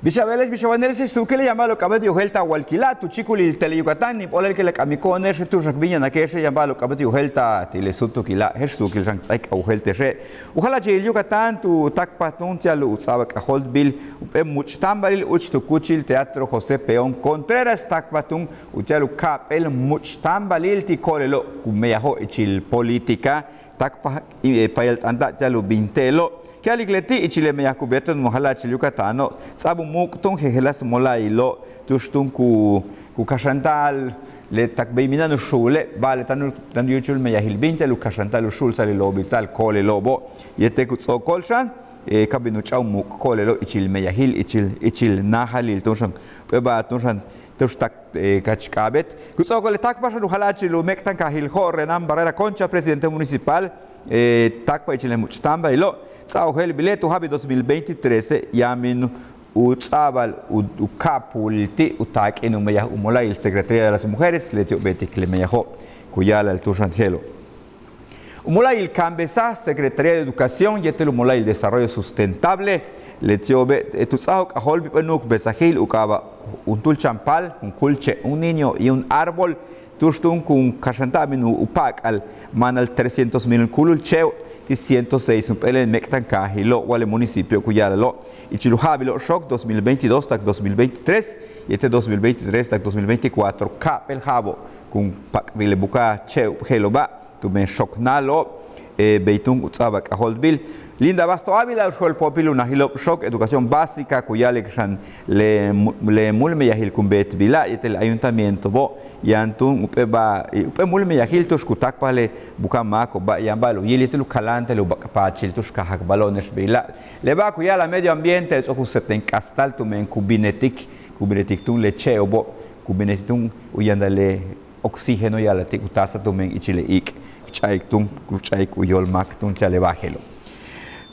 Bishabeles, bishabaneles, su que le llama lo cabet yohelta walquila, tu chico el teleyucatán, ni por el que le camicón, ese tu rakbiña, na que se llama lo cabet yohelta, tilesuto kila, jesús que el rank uhelte re. Ojalá que el yucatán, tu takpatun, tia lu usaba que hold bill, much tambaril, uch tu cuchil, teatro José Peón, Contreras takpatun, utialu capel, much tambalil, ti colelo, cumeajo, echil política, takpa, payal anda, tia lu bintelo. Que aligleti y chile me yacubeto mohala chilucatano sabu mukton hehelas mola ilo tushtun ku kashantal le takbeimina no shule vale tan yuchul me yahil binte lu kashantal shul sali lo vital kole lobo yete ku tsokolshan kabinu chau muk kole lo ichil me yahil ichil nahalil tushan beba tushan tustak kachkabet ku tsokole takpasha lu halachi lu mektan kahil horre nam barrera concha presidente municipal takpa ichile muchtamba ilo Saugel bileto habi 2023 yamin utsabal ukapulti utak enumaya umolay el Secretaría de las Mujeres letio betik le meyajo kuyala el tushangelo umolay el cambesa Secretaría de Educación yetel umolay el Desarrollo Sustentable letio be tutsao kahol bipenuk besahil ukaba un tulchampal un culche un niño y un árbol Tushtun kun kashantamin upak al manal 300,000 kulul cheo y 106 un pele mektan kahilo wale municipio kuyalo y chiluhabilo shock 2022 tak 2023 y este 2023 tak 2024 kapel habo kun pak bile buka cheo heloba tu men shock nalo beitun utsaba kaholbil Linda Basto Ávila, el popilo nahilo shock educación básica kuyale kshan le mulme yahil kumbet bila y el ayuntamiento bo yantun upeba upe mulme yahil tus kutak pale bukamako ba yambalo yilitul kalante lu bakapachil tus kahak balones bila le ba kuyala medio ambiente es oku seten castal tu men kubinetik tun leche obo kubinetik tun uyandale oxígeno yala tik utasa tu men ichile ik chaik tun kuchaik uyol mak tun chale bajelo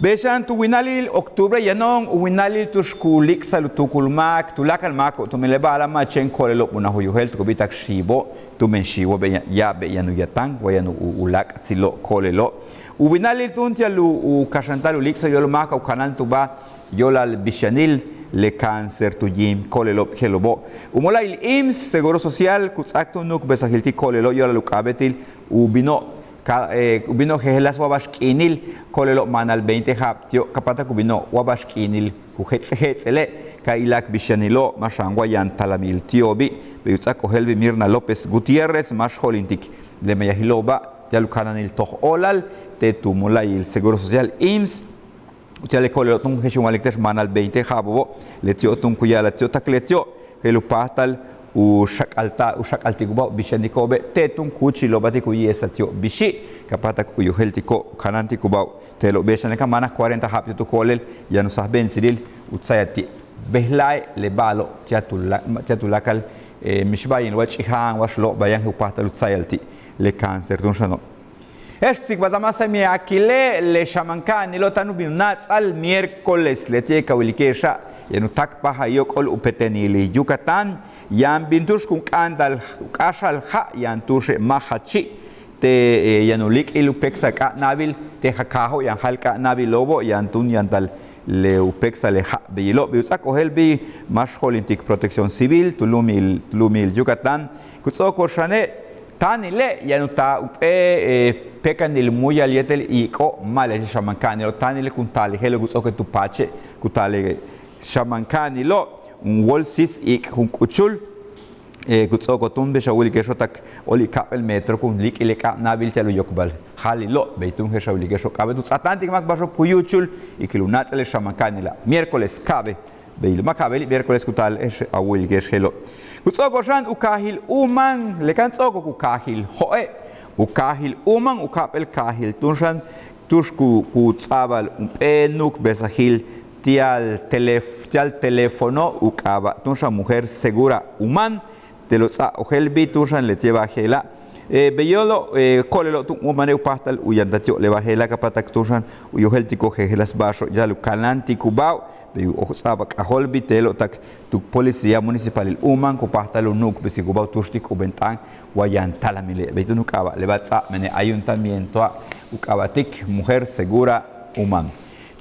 Besan tu winalil octubre yanong winalil tu shkulik salutukulmak tu lakal mako tu meleba alama chen kolelo una huyuhel tu bitak shibo tu men shibo be ya be yanu yatang wayanu ulak silo kolelo winalil tuntia lu u kashantalu liksa yol maka u kanan tu ba yolal bishanil le cáncer tu jim kolelo helobo umola il IMSS seguro social kutsaktu nuk besahilti kolelo yola lukabetil ubino Kubino hehelas wabashkinil kolelo manal 20 haptio kapata kubino wabashkinil kuhetsele kailak bishanilo mashangwa yan talamil tiobi beutsa kohelbi Mirna López Gutiérrez mashholintik le meyahiloba yalukananil toholal te tumula il seguro social IMSS utale kolelo tun heshumalik manal 20 habobo letio tun kuyala tio takletio helupatal ushakaltikuba bishanikobe tetun kuchilo batiku yesatio bishi kapata kuyu heltiko kanantikuba telo beshaneka mana 40 hapyo to kolel yanu sahben sidil utsayati behlai lebalo tiatulakal mishbayin wachihan washlo bayan upata utsayalti le cáncer dunshano Estik badamasa mi akile le shamankani lo tanu binats al miércoles le tieka ulikesha yanu takpa hayokol upetenili Yucatán yan bintush kun kandal kashal ha yan tushe mahachi te yanulik ilupeksa ka nabil te hakaho yan halka nabil lobo yan tun yantal le upeksa le ha bilo biusak ohelbi mashholintik protección civil tulumil Yucatán kutso koshane tanile yanuta upe pekanil muya lietel iko male shamankanilo tanile kuntali helo kutso ke tupache kutale shamankanilo un wolsis ik hun kuchul kutso kotun be shawil ke shotak oli kapel metro kun lik ileka nabil telo yokbal halilo beitun he shawil ke shokabet atlantic mak basho puyuchul ikilunat le shamankanila miércoles kabe beil makabeli miércoles kutal es awil ke shelo kutso koshan ukahil uman le kan tsoko ukahil hoe ukahil uman ukapel kahil tunshan tushku kutsabal penuk besahil tial teléfono ukaba tunsha mujer segura human te lo ohelbi tunshan le lleva gela beyolo kolelo tu umane upastal uyandatio le bajela kapatak tunshan uyoheltiko gelas basho ya lu kalanti kubao be osaba kaholbi telo tak tu policía municipal el uman kupastal unuk besigubao tushtik ubentan wayan talamile beitunu kaba le batsa mene ayuntamiento ukabatik mujer segura human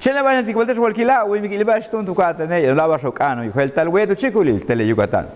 Chile vayan si cualquier hualquila, o mi quilibash ton tu cata, ne, la va shocano, y el tal hueto chico, el tele Yucatán.